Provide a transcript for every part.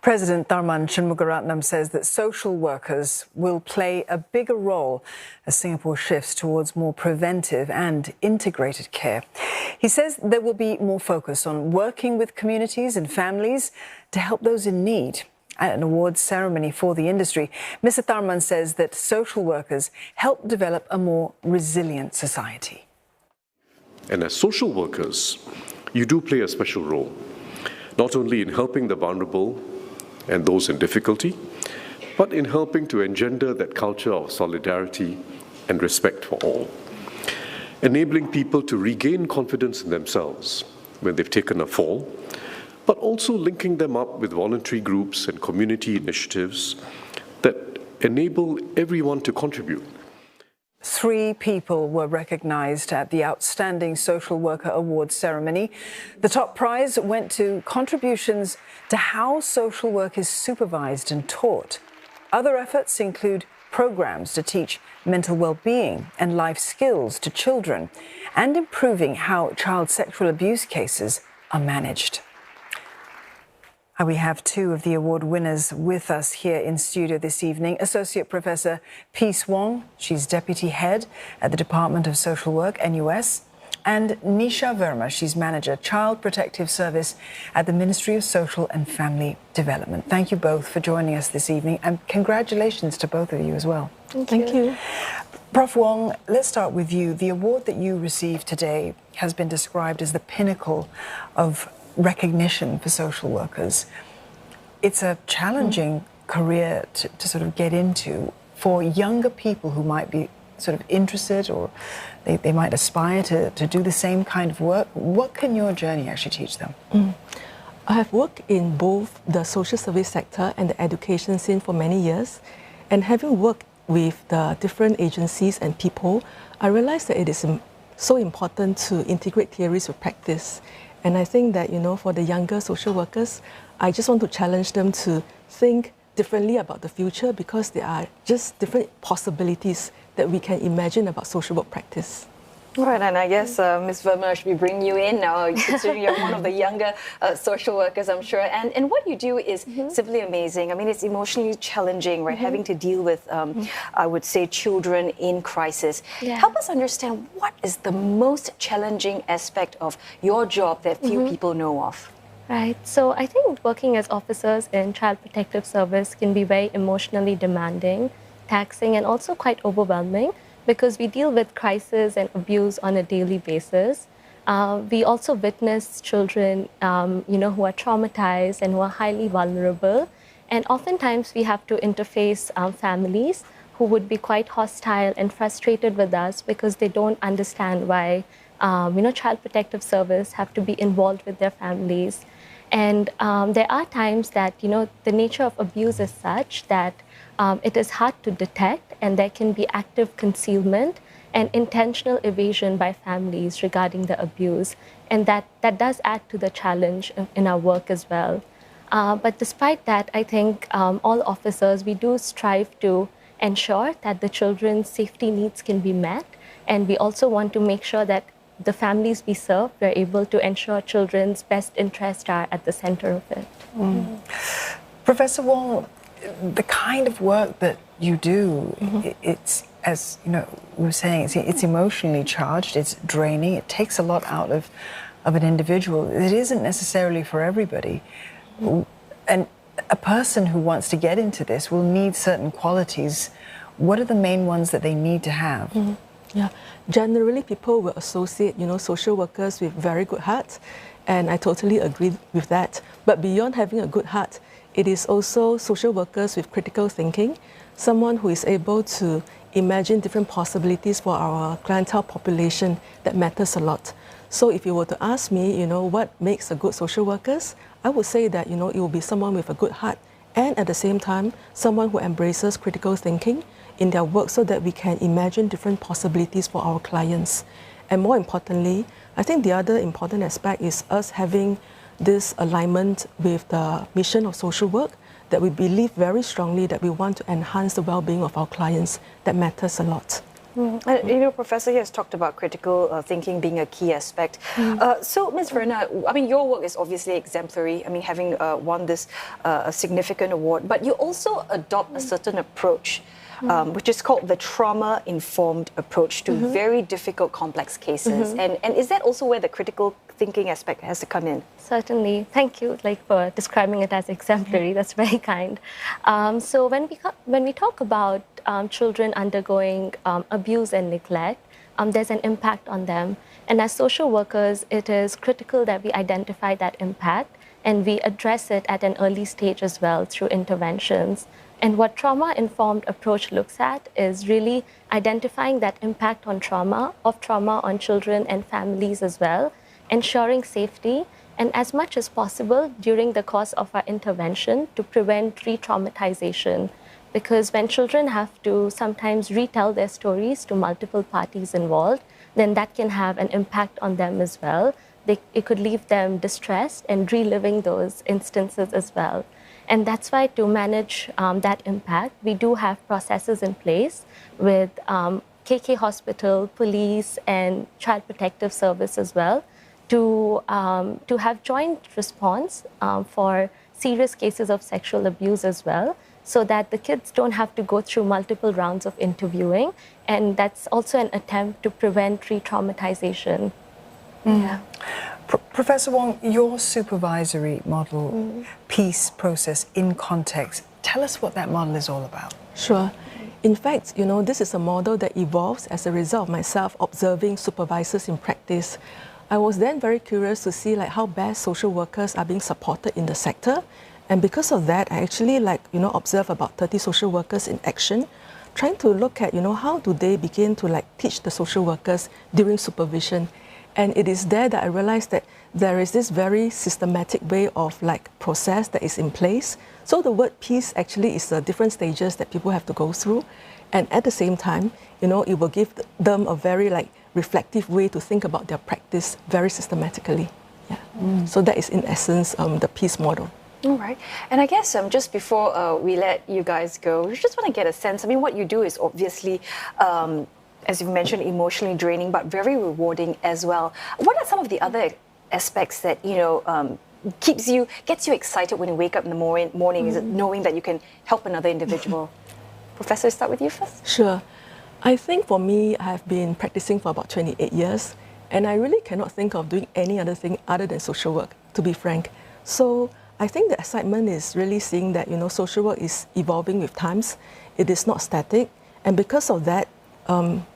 President Tharman Shanmugaratnam says that social workers will play a bigger role as Singapore shifts towards more preventive and integrated care. He says there will be more focus on working with communities and families to help those in need. At an awards ceremony for the industry, Mr. Tharman says that social workers help develop a more resilient society. And as social workers, you do play a special role, not only in helping the vulnerable and those in difficulty, but in helping to engender that culture of solidarity and respect for all, enabling people to regain confidence in themselves when they've taken a fall, but also linking them up with voluntary groups and community initiatives that enable everyone to contribute. 3 people were recognized at the Outstanding Social Worker Awards ceremony. The top prize went to contributions to how social work is supervised and taught. Other efforts include programs to teach mental well-being and life skills to children and improving how child sexual abuse cases are managed. We have 2 of the award winners with us here in studio this evening. Associate Professor Peace Wong, she's Deputy Head at the Department of Social Work, NUS, and Nisha Verma, she's Manager, Child Protective Service at the Ministry of Social and Family Development. Thank you both for joining us this evening, and congratulations to both of you as well. Thank you. Prof. Wong, let's start with you. The award that you received today has been described as the pinnacle of recognition for social workers. It's a challenging career to sort of get into for younger people who might be sort of interested, or they might aspire to do the same kind of work. What can your journey actually teach them? I have worked in both the social service sector and the education scene for many years, and having worked with the different agencies and people, I realized that it is so important to integrate theories with practice. And I think that, for the younger social workers, I just want to challenge them to think differently about the future, because there are just different possibilities that we can imagine about social work practice. Right, and I guess, Ms. Verma, should we bring you in now, considering you're one of the younger social workers, I'm sure. And what you do is simply amazing. I mean, it's emotionally challenging, right? Having to deal with, I would say, children in crisis. Yeah. Help us understand, what is the most challenging aspect of your job that few people know of? Right, so I think working as officers in Child Protective Service can be very emotionally demanding, taxing, and also quite overwhelming, because we deal with crisis and abuse on a daily basis. We also witness children, who are traumatized and who are highly vulnerable. And oftentimes we have to interface families who would be quite hostile and frustrated with us because they don't understand why, Child Protective Service have to be involved with their families. And there are times that, the nature of abuse is such that it is hard to detect, and there can be active concealment and intentional evasion by families regarding the abuse. And that does add to the challenge in our work as well. But despite that, I think all officers, we do strive to ensure that the children's safety needs can be met. And we also want to make sure that the families we serve, we're able to ensure children's best interests are at the center of it. Professor Wong, the kind of work that you do, it's, as we were saying, it's emotionally charged, it's draining, it takes a lot out of an individual. It isn't necessarily for everybody. And a person who wants to get into this will need certain qualities. What are the main ones that they need to have? Yeah, generally people will associate, social workers with very good hearts, and I totally agree with that. But beyond having a good heart, it is also social workers with critical thinking, someone who is able to imagine different possibilities for our clientele population that matters a lot. So if you were to ask me, what makes a good social workers, I would say that, it will be someone with a good heart, and at the same time, someone who embraces critical thinking in their work so that we can imagine different possibilities for our clients. And more importantly, I think the other important aspect is us having this alignment with the mission of social work, that we believe very strongly that we want to enhance the well-being of our clients. That matters a lot. You know, Professor has talked about critical thinking being a key aspect. So, Ms. Verma, I mean, your work is obviously exemplary. I mean, having won this significant award, but you also adopt a certain approach, which is called the trauma-informed approach to very difficult, complex cases. And is that also where the critical thinking aspect has to come in? Certainly. Thank you for describing it as exemplary. That's very kind. So when we talk about children undergoing abuse and neglect, there's an impact on them. And as social workers, it is critical that we identify that impact and we address it at an early stage as well through interventions. And what trauma-informed approach looks at is really identifying that impact on trauma on children and families as well, ensuring safety, and as much as possible during the course of our intervention to prevent re-traumatization. Because when children have to sometimes retell their stories to multiple parties involved, then that can have an impact on them as well. It could leave them distressed and reliving those instances as well. And that's why to manage that impact, we do have processes in place with KK Hospital, police, and Child Protective Service as well to have joint response for serious cases of sexual abuse as well, so that the kids don't have to go through multiple rounds of interviewing. And that's also an attempt to prevent re-traumatization. Yeah. Professor Wong, your supervisory model, peace process in context, tell us what that model is all about. Sure. In fact, you know, this is a model that evolves as a result of myself observing supervisors in practice. I was then very curious to see how best social workers are being supported in the sector. And because of that, I actually observe about 30 social workers in action, trying to look at, how do they begin to teach the social workers during supervision. And it is there that I realized that there is this very systematic way of process that is in place. So the word peace actually is the different stages that people have to go through. And at the same time, it will give them a very reflective way to think about their practice very systematically. Yeah. So that is in essence the peace model. All right. And I guess just before we let you guys go, we just want to get a sense. I mean, what you do is obviously, as you've mentioned, emotionally draining, but very rewarding as well. What are some of the other aspects that, gets you excited when you wake up in the morning? Is it knowing that you can help another individual? Professor, start with you first. Sure. I think for me, I have been practicing for about 28 years, and I really cannot think of doing any other thing other than social work, to be frank. So I think the excitement is really seeing that, social work is evolving with times. It is not static. And because of that,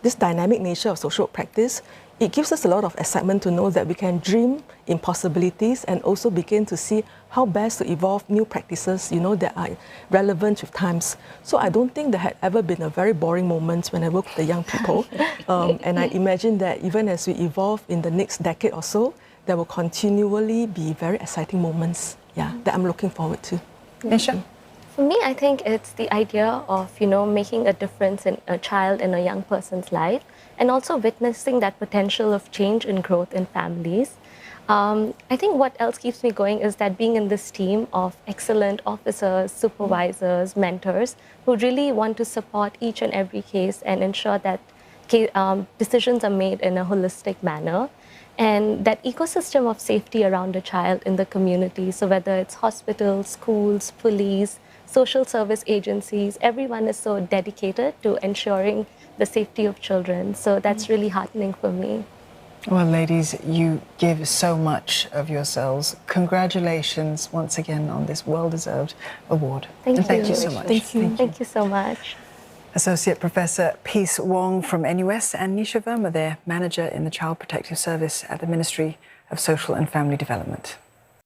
this dynamic nature of social work practice, it gives us a lot of excitement to know that we can dream in possibilities and also begin to see how best to evolve new practices, that are relevant with times. So I don't think there had ever been a very boring moment when I work with the young people. And I imagine that even as we evolve in the next decade or so, there will continually be very exciting moments, that I'm looking forward to. Nisha? For me, I think it's the idea of, making a difference in a child and a young person's life, and also witnessing that potential of change and growth in families. I think what else keeps me going is that being in this team of excellent officers, supervisors, mentors, who really want to support each and every case and ensure that decisions are made in a holistic manner. And that ecosystem of safety around a child in the community, so whether it's hospitals, schools, police, social service agencies, everyone is so dedicated to ensuring the safety of children. So that's really heartening for me. Well, ladies, you give so much of yourselves. Congratulations once again on this well-deserved award. Thank you. Thank you so much. Thank you. Thank you so much. Associate Professor Peace Wong from NUS and Nisha Verma there, Manager in the Child Protective Service at the Ministry of Social and Family Development.